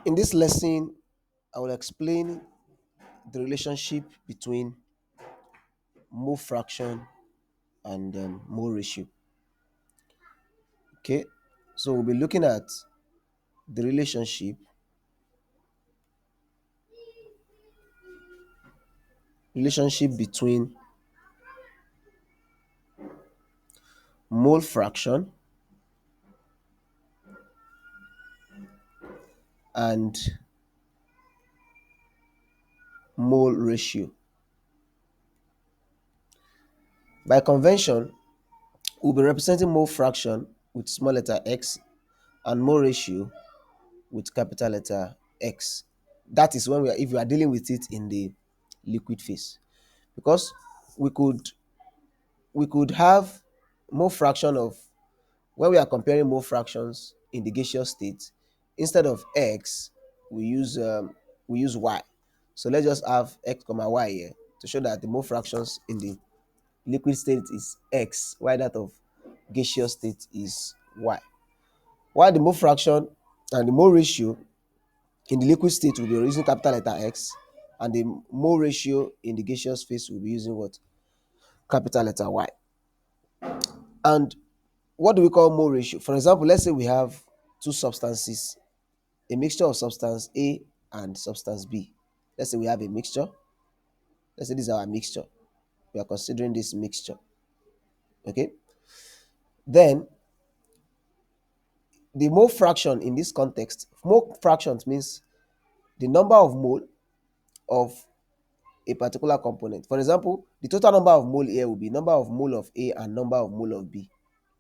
In this lesson, I will explain the relationship between mole fraction and mole ratio. Okay, so we'll be looking at the relationship between mole fraction and mole ratio. By convention, we'll be representing mole fraction with small letter x and mole ratio with capital letter X. That is when if we are dealing with it in the liquid phase, because we could we could have mole fraction of, when we are comparing mole fractions in the gaseous state, instead of x we use y. So let's just have x comma y here to show that the mole fractions in the liquid state is x, while that of gaseous state is y. While the mole fraction and the mole ratio in the liquid state will be using capital letter X, and the mole ratio in the gaseous phase will be using what? Capital letter Y. And what do we call mole ratio? For example, let's say we have two substances, a mixture of substance A and substance B. Let's say we have a mixture. Let's say this is our mixture. We are considering this mixture. Okay. Then the mole fraction in this context, mole fractions means the number of mole of a particular component. For example, the total number of mole here will be number of mole of A and number of mole of B.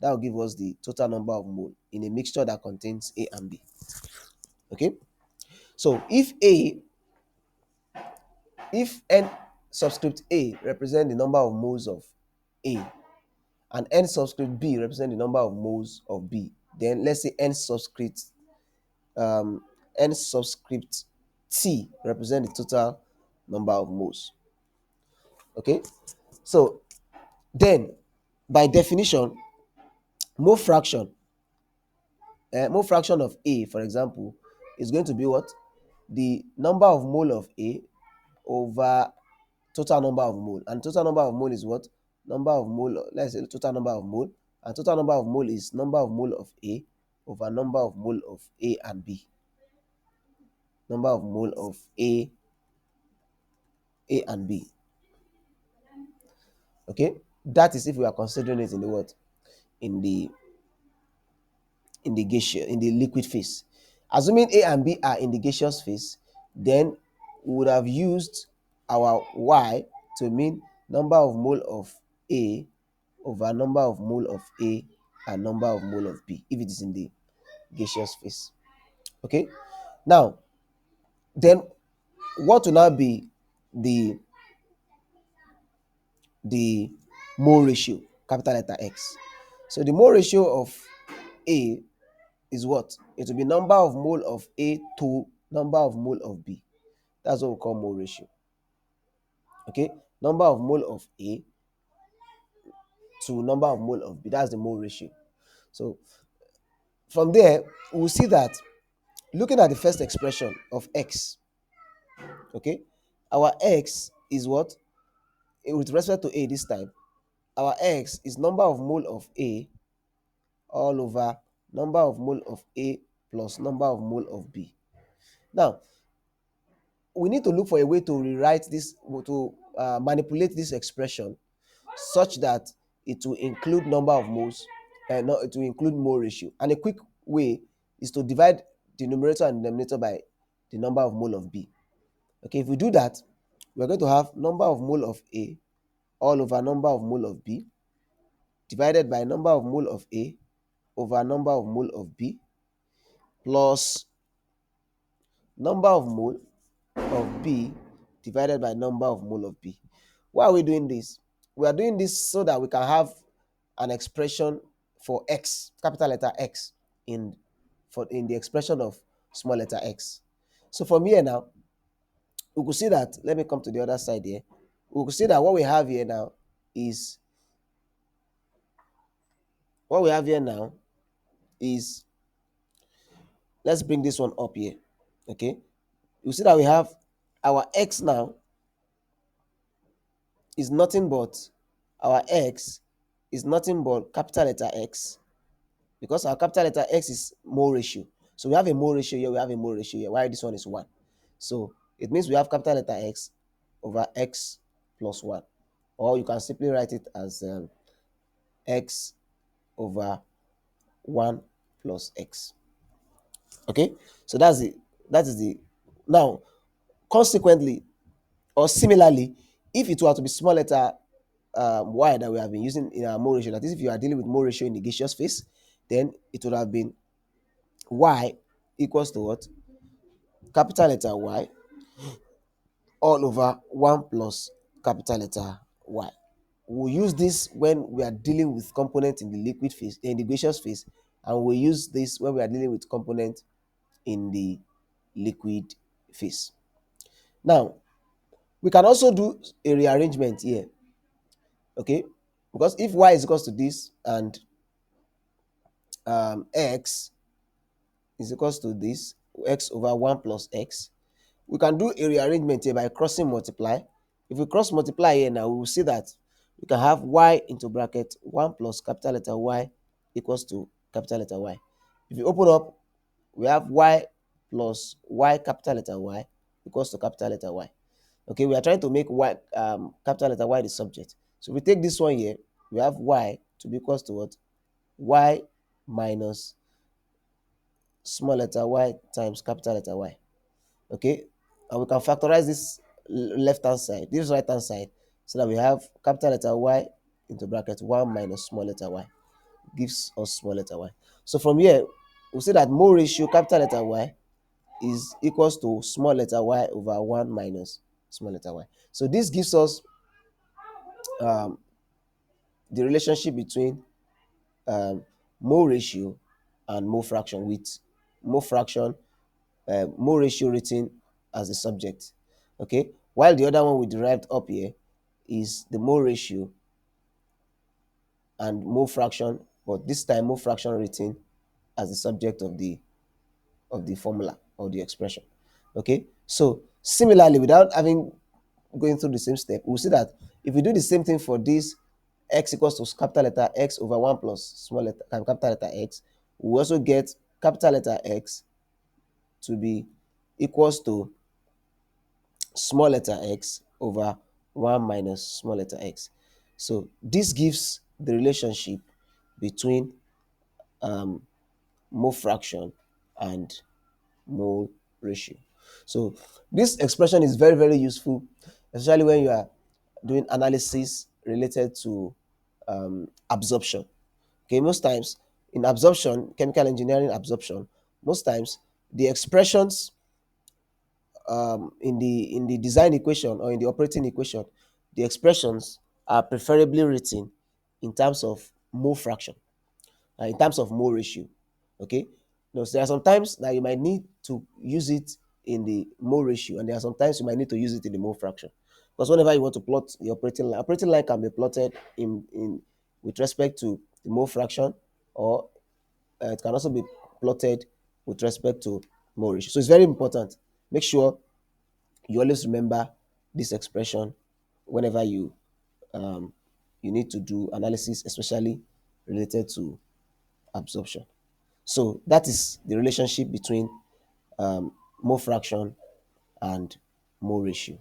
That will give us the total number of mole in a mixture that contains A and B. Okay, so if n subscript A represent the number of moles of A, and n subscript B represent the number of moles of B, then let's say um, n subscript T represent the total number of moles. Okay, so then by definition, mole fraction mole fraction of A, for example, is going to be what? The number of mole of A over total number of mole. And total number of mole is what? Number of mole, let's say total number of mole. And total number of mole is number of mole of A over number of mole of A and B. Number of mole of A and B. Okay? That is if we are considering it in the what? In the gaseous, in the liquid phase. Assuming A and B are in the gaseous phase, then we would have used our Y to mean number of mole of A over number of mole of A and number of mole of B if it is in the gaseous phase. Okay. Now, then what will now be the the mole ratio, capital letter X? So the mole ratio of A is what? It will be number of mole of A to number of mole of B. That's what we call mole ratio. Okay, number of mole of A to number of mole of B. That's the mole ratio. So from there, we'll see that looking at the first expression of X, okay, our X is what? With respect to A this time, our X is number of mole of A all over number of mole of A plus number of mole of B. Now, we need to look for a way to rewrite this, to manipulate this expression such that it will include number of moles and not, it will include mole ratio. And a quick way is to divide the numerator and denominator by the number of mole of B. Okay, if we do that, we're going to have number of mole of A all over number of mole of B divided by number of mole of A over number of mole of B plus number of mole of B divided by number of mole of B. Why are we doing this? We are doing this so that we can have an expression for X, capital letter X, in the expression of small letter x. So from here now, we could see that, let me come to the other side here. We could see that is what we have here now is, let's bring this one up here. Okay, you see that we have our x now is nothing but our x is nothing but capital letter X, because our capital letter X is mole ratio. So we have a mole ratio here, we have a mole ratio here. Why this one is 1? So it means we have capital letter X over X plus 1. Or you can simply write it as X over 1 plus X. Okay, so that is the now consequently or similarly, if it were to be small letter y that we have been using in our mole ratio, that is, if you are dealing with mole ratio in the gaseous phase, then it would have been y equals to what? Capital letter Y all over 1 plus capital letter Y. We'll use this when we are dealing with component in the liquid phase, in the gaseous phase, and we'll use this when we are dealing with component in the liquid phase. Now, we can also do a rearrangement here, okay? Because if y is equals to this and x is equals to this, x over 1 plus x, we can do a rearrangement here by crossing multiply. If we cross multiply here now, we will see that we can have y into bracket 1 plus capital letter Y equals to capital letter Y. If you open up, we have y plus y capital letter Y equals to capital letter Y. Okay, we are trying to make y capital letter Y the subject. So if we take this one here, we have y to be equals to what? Y minus small letter y times capital letter Y. Okay, and we can factorize this left hand side, this right hand side, so that we have capital letter Y into bracket 1 minus small letter y gives us small letter y. So from here, we see that mole ratio capital letter Y is equals to small letter y over 1 minus small letter y. So this gives us um, the relationship between um, mole ratio and mole fraction, with mole fraction, mole ratio written as the subject. Okay, while the other one we derived up here is the mole ratio and mole fraction, but this time mole fraction written as the subject of the formula or the expression. Okay, so similarly, without having going through the same step, we'll see that if we do the same thing for this x equals to capital letter X over 1 plus small letter capital letter X, we also get capital letter X to be equals to small letter x over 1 minus small letter x. So this gives the relationship between um, mole fraction and mole ratio. So this expression is very, very useful, especially when you are doing analysis related to absorption. Okay, most times in absorption, chemical engineering absorption, most times the expressions in the design equation or in the operating equation, the expressions are preferably written in terms of mole fraction, in terms of mole ratio. Okay, no, so there are some times that you might need to use it in the mole ratio, and there are some times you might need to use it in the mole fraction. Because whenever you want to plot the operating line can be plotted in with respect to the mole fraction, or it can also be plotted with respect to mole ratio. So it's very important. Make sure you always remember this expression whenever um, you need to do analysis, especially related to absorption. So that is the relationship between mole fraction and mole ratio.